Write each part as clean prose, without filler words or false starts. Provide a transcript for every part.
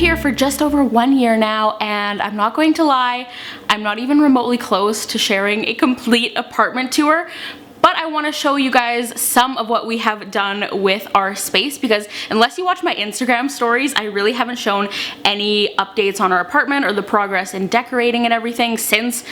here for just over 1 year now, and I'm not going to lie, I'm not even remotely close to sharing a complete apartment tour. But I want to show you guys some of what we have done with our space, because unless you watch my Instagram stories, I really haven't shown any updates on our apartment or the progress in decorating and everything since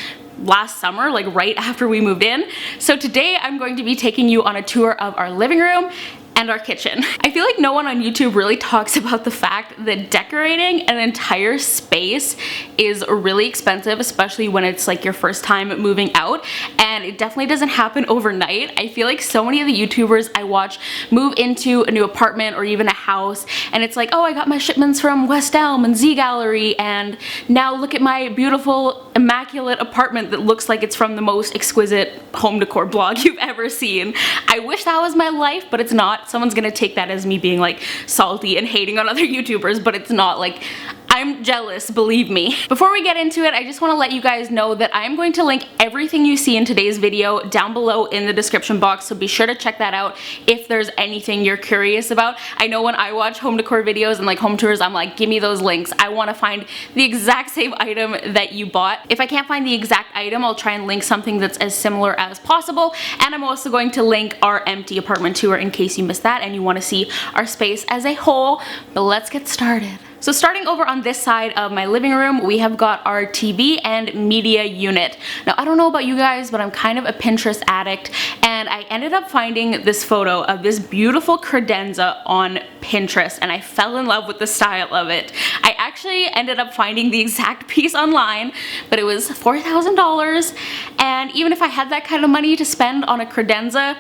last summer, like right after we moved in. So today I'm going to be taking you on a tour of our living room and our kitchen. I feel like no one on YouTube really talks about the fact that decorating an entire space is really expensive, especially when it's like your first time moving out, and it definitely doesn't happen overnight. I feel like so many of the YouTubers I watch move into a new apartment or even a house, and it's like, oh, I got my shipments from West Elm and Z Gallery, and now look at my beautiful, immaculate apartment that looks like it's from the most exquisite home decor blog you've ever seen. I wish that was my life, but it's not. Someone's gonna take that as me being like salty and hating on other YouTubers, but it's not. Like, I'm jealous, believe me. Before we get into it, I just want to let you guys know that I'm going to link everything you see in today's video down below in the description box, so be sure to check that out if there's anything you're curious about. I know when I watch home decor videos and like home tours, I'm like, give me those links. I want to find the exact same item that you bought. If I can't find the exact item, I'll try and link something that's as similar as possible, and I'm also going to link our empty apartment tour in case you missed that and you want to see our space as a whole. But let's get started. So starting over on this side of my living room, we have got our TV and media unit. Now, I don't know about you guys, but I'm kind of a Pinterest addict, and I ended up finding this photo of this beautiful credenza on Pinterest, and I fell in love with the style of it. I actually ended up finding the exact piece online, but it was $4,000, and even if I had that kind of money to spend on a credenza,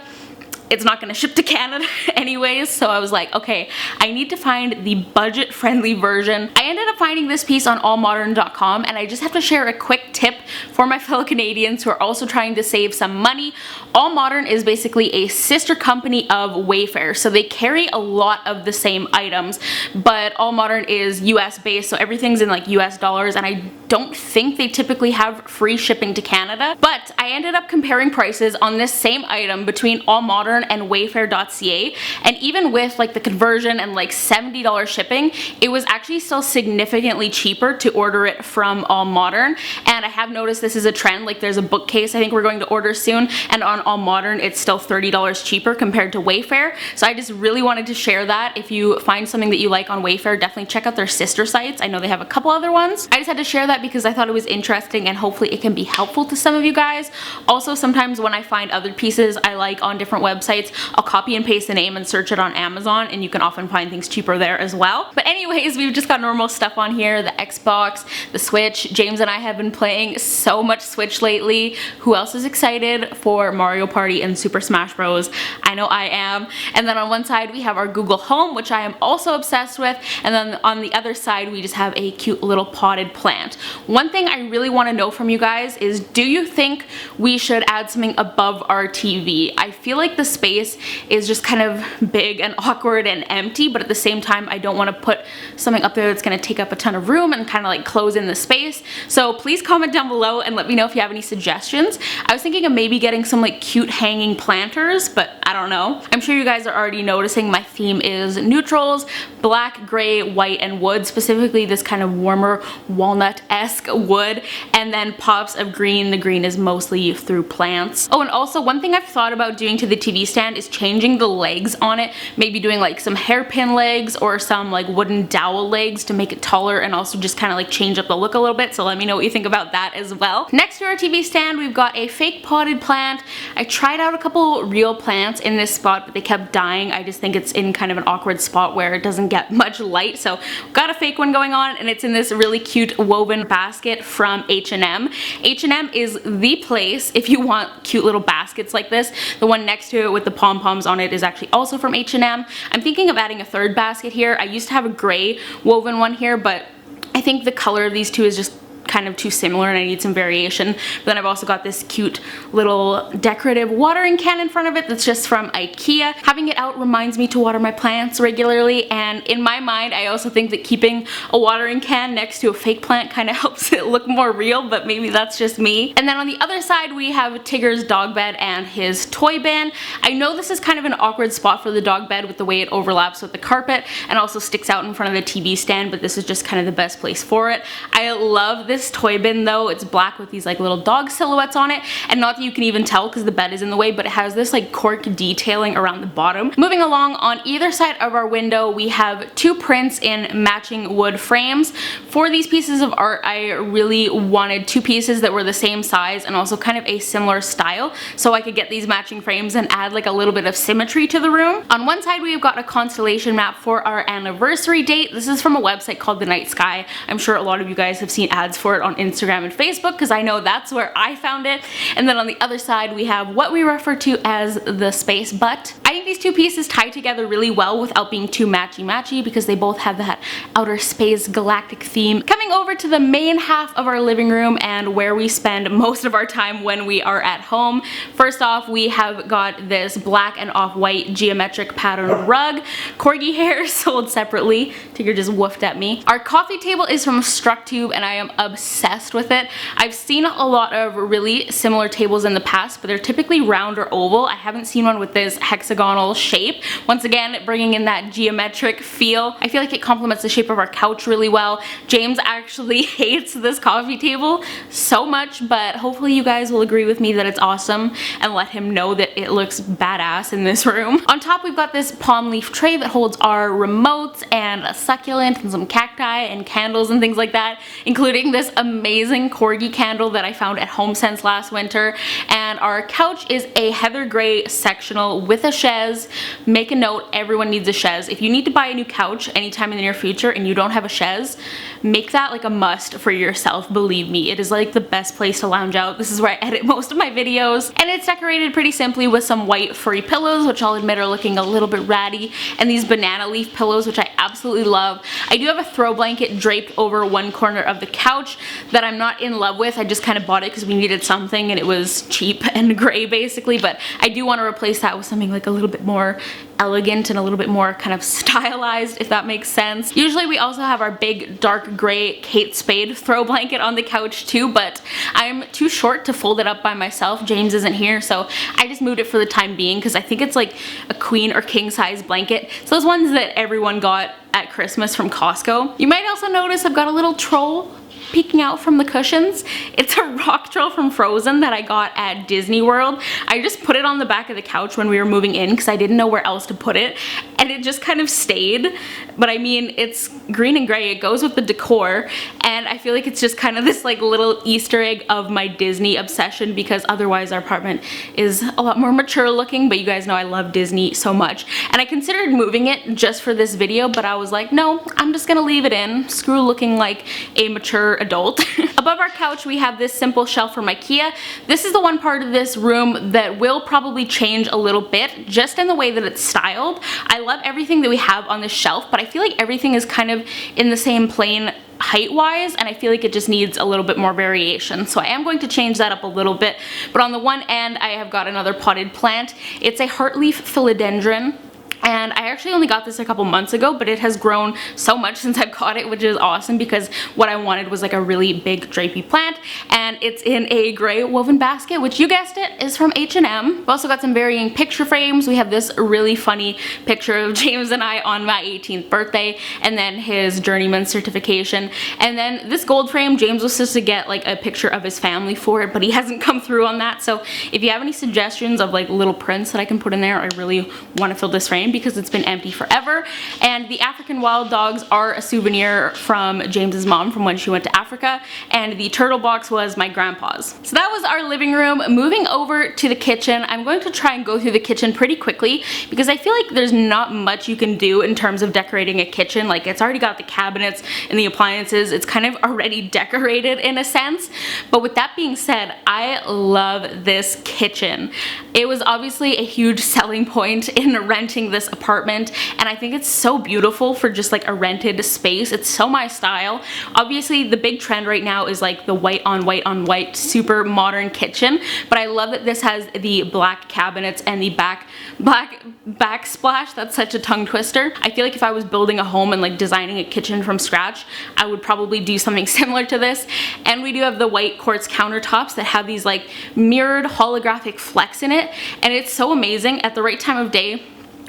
it's not gonna ship to Canada anyways, so I was like, okay, I need to find the budget-friendly version. I ended up finding this piece on allmodern.com, and I just have to share a quick tip for my fellow Canadians who are also trying to save some money. All Modern is basically a sister company of Wayfair, so they carry a lot of the same items, but All Modern is US based, so everything's in like US dollars, and I don't think they typically have free shipping to Canada. But I ended up comparing prices on this same item between All Modern and Wayfair.ca, and even with like the conversion and like $70 shipping, it was actually still significantly cheaper to order it from All Modern. And I have noticed this is a trend. Like, there's a bookcase I think we're going to order soon, and on All Modern it's still $30 cheaper compared to Wayfair. So I just really wanted to share that. If you find something that you like on Wayfair, definitely check out their sister sites. I know they have a couple other ones. I just had to share that because I thought it was interesting, and hopefully it can be helpful to some of you guys. Also, sometimes when I find other pieces I like on different websites, I'll copy and paste the name and search it on Amazon, and you can often find things cheaper there as well. But anyways, we've just got normal stuff on here, the Xbox, the Switch. James and I have been playing so much Switch lately. Who else is excited for Mario Party and Super Smash Bros? I know I am. And then on one side we have our Google Home, which I am also obsessed with, and then on the other side we just have a cute little potted plant. One thing I really want to know from you guys is, do you think we should add something above our TV? I feel like the space is just kind of big and awkward and empty, but at the same time I don't want to put something up there that's going to take up a ton of room and kind of like close in the space. So please comment down below and let me know if you have any suggestions. I was thinking of maybe getting some like cute hanging planters, but I don't know. I'm sure you guys are already noticing my theme is neutrals: black, gray, white, and wood, specifically this kind of warmer walnut-esque wood, and then pops of green. The green is mostly through plants. Oh, and also one thing I've thought about doing to the TV stand is changing the legs on it, maybe doing like some hairpin legs or some like wooden dowel legs to make it taller, and also just kind of like change up the look a little bit. So let me know what you think about that as well. Next to our TV stand, we've got a fake potted plant. I tried out a couple real plants in this spot, but they kept dying. I just think it's in kind of an awkward spot where it doesn't get much light, so got a fake one going on, and it's in this really cute woven basket from H&M. H&M is the place if you want cute little baskets like this. The one next to it with the pom-poms on it is actually also from H&M. I'm thinking of adding a third basket here. I used to have a gray woven one here, but I think the color of these two is just kind of too similar and I need some variation. But then I've also got this cute little decorative watering can in front of it that's just from IKEA. Having it out reminds me to water my plants regularly, and in my mind I also think that keeping a watering can next to a fake plant kind of helps it look more real, but maybe that's just me. And then on the other side we have Tigger's dog bed and his toy bin. I know this is kind of an awkward spot for the dog bed with the way it overlaps with the carpet and also sticks out in front of the TV stand, but this is just kind of the best place for it. I love this toy bin though. It's black with these like little dog silhouettes on it, and not that you can even tell because the bed is in the way, but it has this like cork detailing around the bottom. Moving along, on either side of our window we have two prints in matching wood frames. For these pieces of art I really wanted two pieces that were the same size and also kind of a similar style so I could get these matching frames and add like a little bit of symmetry to the room. On one side we've got a constellation map for our anniversary date. This is from a website called The Night Sky. I'm sure a lot of you guys have seen ads for it on Instagram and Facebook because I know that's where I found it. And then on the other side we have what we refer to as the space butt. I think these two pieces tie together really well without being too matchy-matchy because they both have that outer space galactic theme. Coming over to the main half of our living room and where we spend most of our time when we are at home. First off, we have got this black and off-white geometric pattern rug. Corgi hair sold separately. Tigger just woofed at me. Our coffee table is from Structube and I am obsessed with it. I've seen a lot of really similar tables in the past, but they're typically round or oval. I haven't seen one with this hexagonal shape. Once again, bringing in that geometric feel. I feel like it complements the shape of our couch really well. James actually hates this coffee table so much, but hopefully you guys will agree with me that it's awesome and let him know that it looks badass in this room. On top we've got this palm leaf tray that holds our remotes and a succulent and some cacti and candles and things like that, including this amazing corgi candle that I found at HomeSense last winter. And our couch is a heather gray sectional with a chaise. Make a note, everyone needs a chaise. If you need to buy a new couch anytime in the near future and you don't have a chaise, make that like a must for yourself. Believe me, it is like the best place to lounge out. This is where I edit most of my videos, and it's decorated pretty simply with some white furry pillows, which I'll admit are looking a little bit ratty, and these banana leaf pillows, which I absolutely love. I do have a throw blanket draped over one corner of the couch that I'm not in love with. I just kind of bought it because we needed something and it was cheap and gray basically, but I do want to replace that with something like a little bit more elegant and a little bit more kind of stylized, if that makes sense. Usually we also have our big dark gray Kate Spade throw blanket on the couch too, but I'm too short to fold it up by myself. James isn't here, so I just moved it for the time being because I think it's like a queen or king size blanket. It's those ones that everyone got at Christmas from Costco. You might also notice I've got a little troll peeking out from the cushions. It's a rock troll from Frozen that I got at Disney World. I just put it on the back of the couch when we were moving in because I didn't know where else to put it, and it just kind of stayed. But I mean, it's green and gray, it goes with the decor, and I feel like it's just kind of this like little Easter egg of my Disney obsession because otherwise our apartment is a lot more mature looking, but you guys know I love Disney so much. And I considered moving it just for this video, but I was like, no, I'm just gonna leave it in. Screw looking like a mature adult. Above our couch we have this simple shelf from IKEA. This is the one part of this room that will probably change a little bit just in the way that it's styled. I love everything that we have on this shelf, but I feel like everything is kind of in the same plane height wise, and I feel like it just needs a little bit more variation, so I am going to change that up a little bit. But on the one end I have got another potted plant. It's a heartleaf philodendron, and I actually only got this a couple months ago, but it has grown so much since I've got it, which is awesome because what I wanted was like a really big drapey plant, and it's in a gray woven basket, which you guessed it, is from H&M. We've also got some varying picture frames. We have this really funny picture of James and I on my 18th birthday, and then his journeyman certification, and then this gold frame. James was supposed to get like a picture of his family for it, but he hasn't come through on that, so if you have any suggestions of like little prints that I can put in there, I really want to fill this frame because it's been empty forever. And the African wild dogs are a souvenir from James's mom from when she went to Africa, and the turtle box was my grandpa's. So that was our living room. Moving over to the kitchen, I'm going to try and go through the kitchen pretty quickly because I feel like there's not much you can do in terms of decorating a kitchen. Like, it's already got the cabinets and the appliances, it's kind of already decorated in a sense. But with that being said, I love this kitchen. It was obviously a huge selling point in renting this this apartment, and I think it's so beautiful for just like a rented space. It's so my style. Obviously the big trend right now is like the white on white on white super modern kitchen, but I love that this has the black cabinets and the backsplash. That's such a tongue twister. I feel like if I was building a home and like designing a kitchen from scratch, I would probably do something similar to this. And we do have the white quartz countertops that have these like mirrored holographic flecks in it, and it's so amazing. At the right time of day,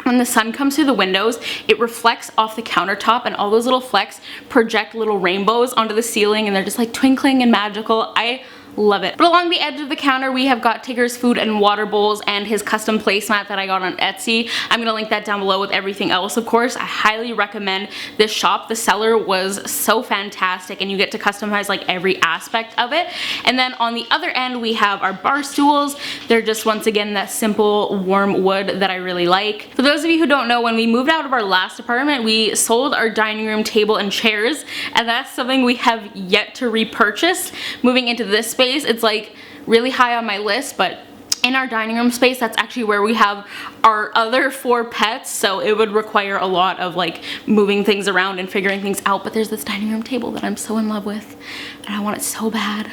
when the sun comes through the windows, it reflects off the countertop, and all those little flecks project little rainbows onto the ceiling, and they're just like twinkling and magical. I love it. But along the edge of the counter, we have got Tigger's food and water bowls and his custom placemat that I got on Etsy. I'm gonna link that down below with everything else, of course. I highly recommend this shop. The seller was so fantastic, and you get to customize like every aspect of it. And then on the other end, we have our bar stools. They're just, once again, that simple warm wood that I really like. For those of you who don't know, when we moved out of our last apartment, we sold our dining room table and chairs, and that's something we have yet to repurchase. Moving into this space, it's like really high on my list, but in our dining room space, that's actually where we have our other 4 pets, so it would require a lot of like moving things around and figuring things out. But there's this dining room table that I'm so in love with, and I want it so bad.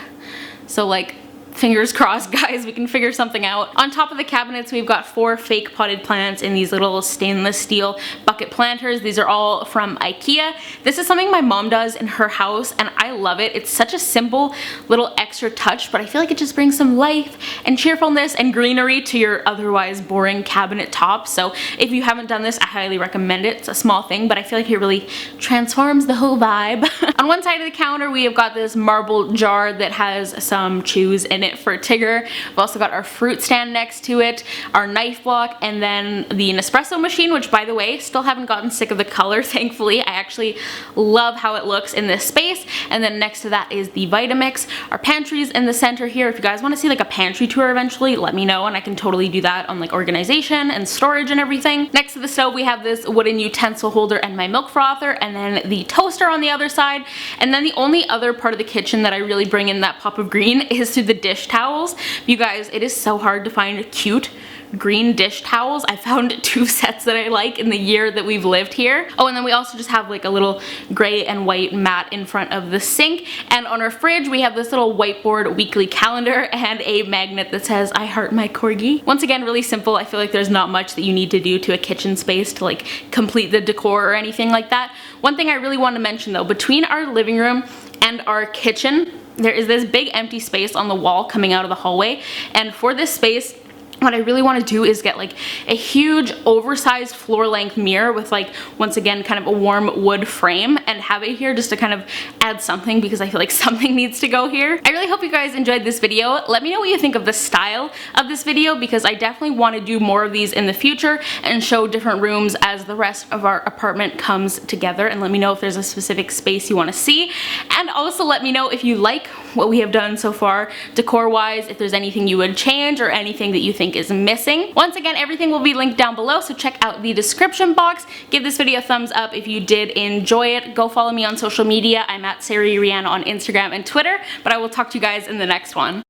So like, fingers crossed, guys, we can figure something out. On top of the cabinets, we've got 4 fake potted plants in these little stainless steel bucket planters. These are all from IKEA. This is something my mom does in her house, and I love it. It's such a simple little extra touch, but I feel like it just brings some life and cheerfulness and greenery to your otherwise boring cabinet top. So if you haven't done this, I highly recommend it. It's a small thing, but I feel like it really transforms the whole vibe. On one side of the counter, we have got this marble jar that has some chews in it for Tigger. We've also got our fruit stand next to it, our knife block, and then the Nespresso machine, which, by the way, still haven't gotten sick of the color, thankfully. I actually love how it looks in this space. And then next to that is the Vitamix. Our pantry's in the center here. If you guys want to see like a pantry tour eventually, let me know, and I can totally do that on like organization and storage and everything. Next to the stove, we have this wooden utensil holder and my milk frother, and then the toaster on the other side. And then the only other part of the kitchen that I really bring in that pop of green is through the dish towels. You guys, it is so hard to find cute green dish towels. I found 2 sets that I like in the year that we've lived here. Oh, and then we also just have like a little gray and white mat in front of the sink. And on our fridge, we have this little whiteboard weekly calendar and a magnet that says, "I heart my corgi." Once again, really simple. I feel like there's not much that you need to do to a kitchen space to like complete the decor or anything like that. One thing I really want to mention though, between our living room and our kitchen, there is this big empty space on the wall coming out of the hallway, and for this space, what I really want to do is get like a huge oversized floor length mirror with like, once again, kind of a warm wood frame, and have it here just to kind of add something, because I feel like something needs to go here. I really hope you guys enjoyed this video. Let me know what you think of the style of this video, because I definitely want to do more of these in the future and show different rooms as the rest of our apartment comes together. And let me know if there's a specific space you want to see, and also let me know if you like what we have done so far decor wise, if there's anything you would change or anything that you think is missing. Once again, everything will be linked down below, so check out the description box. Give this video a thumbs up if you did enjoy it. Go follow me on social media. I'm at SariReanna on Instagram and Twitter, but I will talk to you guys in the next one.